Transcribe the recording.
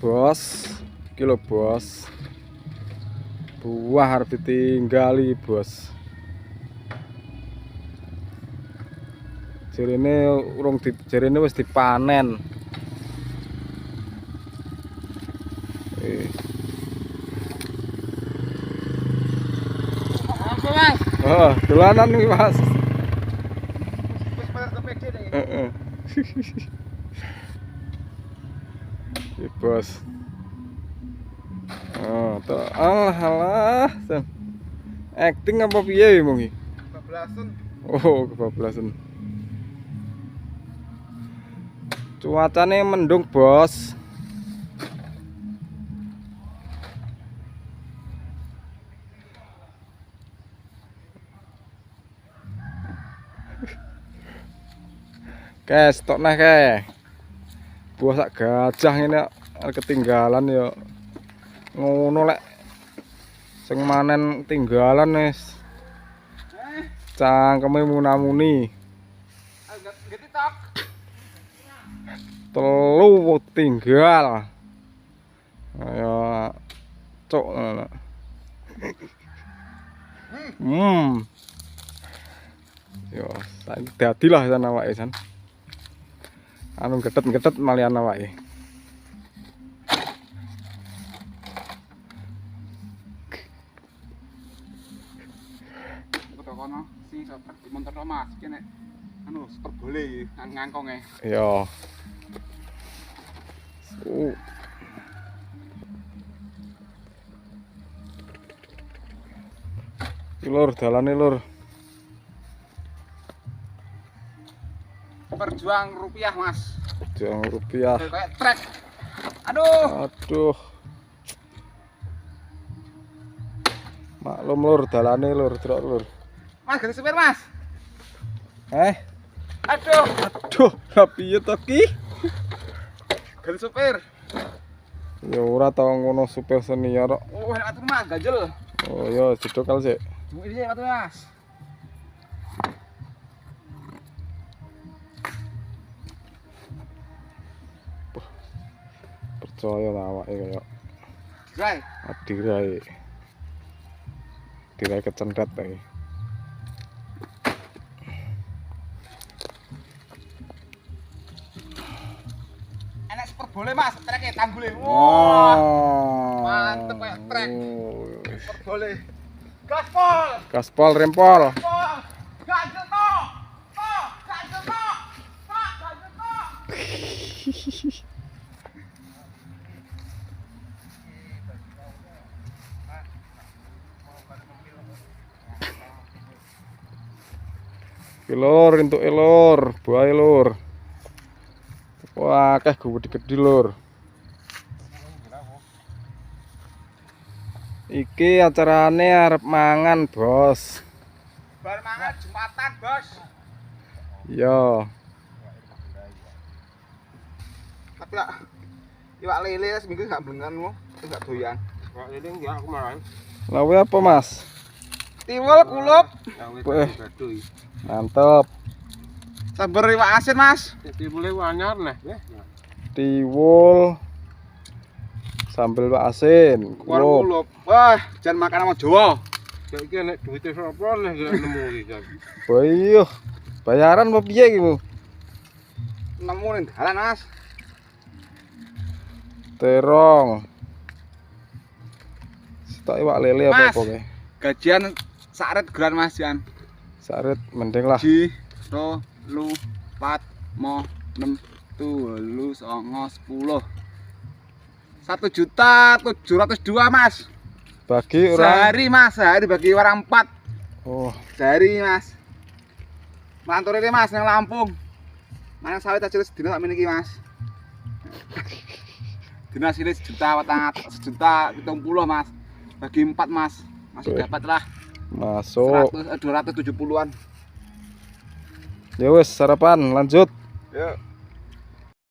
bos, kilo bos. Buah harus ditinggali bos. Jarine wis dipanen. Oh, dolanan nih mas. Heeh. Bos. Oh, tuh. Alah. Acting apa piye mung iki? Kebablasan. Oh, kebablasan. Cuacanya mendung, bos. Stok nah buah sak gajah ini ketinggalan ya. Ngono lek sing manen tinggalan wis. Cangkeme munamuni. Telu tinggal. Ayo cok. Yo, saiki dadilah san awake san. Anu getet-getet malian awake. Kono sing setrek dimontor Mas, kene anu super boleh ngangkonge. Yo. Lur, dalane lur. Perjuang rupiah Mas. Perjuang rupiah. Kayak trek. Aduh. Maklum lur, dalane lur, truk lur. Mas ganti supir Mas. Aduh, lah piye to ki? Ganti supir. Ya ora tau ngono supir senior kok. Oh, enak tuh Mas, ganjel. Oh ya, jedokal sik. Ini sih Mas. Percaya lah awake kaya Drai. Dirai kecendrat iki. Enak super boleh Mas, treke tanggule. Wah. Mantep kayak trek. Super boleh. Gaspol, rempol. Ganjel to. Ganjel to. Lur, entuk lur, buahe lur. Wah, akeh gede-gede lur. Iki acarane arep mangan, bos. Bar mangan Jumatan, Bos. Iya. Tapi lah iwak lele seminggu enggak belengan enggak doyan. Iwak lele enggak kemarin. Lawe apa, Mas? Tiwul kulup. Weh. Mantep. Sabar iwak asin, Mas. Tiwule anyar neh. Tiwul sambel wak asin. Kulup. Wah, jangan makan sama Jawa. Saiki nek duwite sapa neh gak nemu iki kan. Boyo. Bayaran apa piye iki, Bu? Nemu ning dalan, Mas. Terong. Stok iwak lele apa kowe? Gajian saret gran Mas Jan. Saret mending lah. 1 2 3 4 5 6 7 9 10. 1.702.000 Mas. Bagi orang Sehari Mas, sehari bagi orang 4. Oh, Sehari Mas. Mantur ini Mas yang Lampung. Mana sawit aja sedina sak meniki Mas. Dina sini 1 juta 1.070.000 Mas. Bagi 4 Mas. Masih Oke. dapat lah masuk. 270-an. Ya wes sarapan lanjut. Yuk.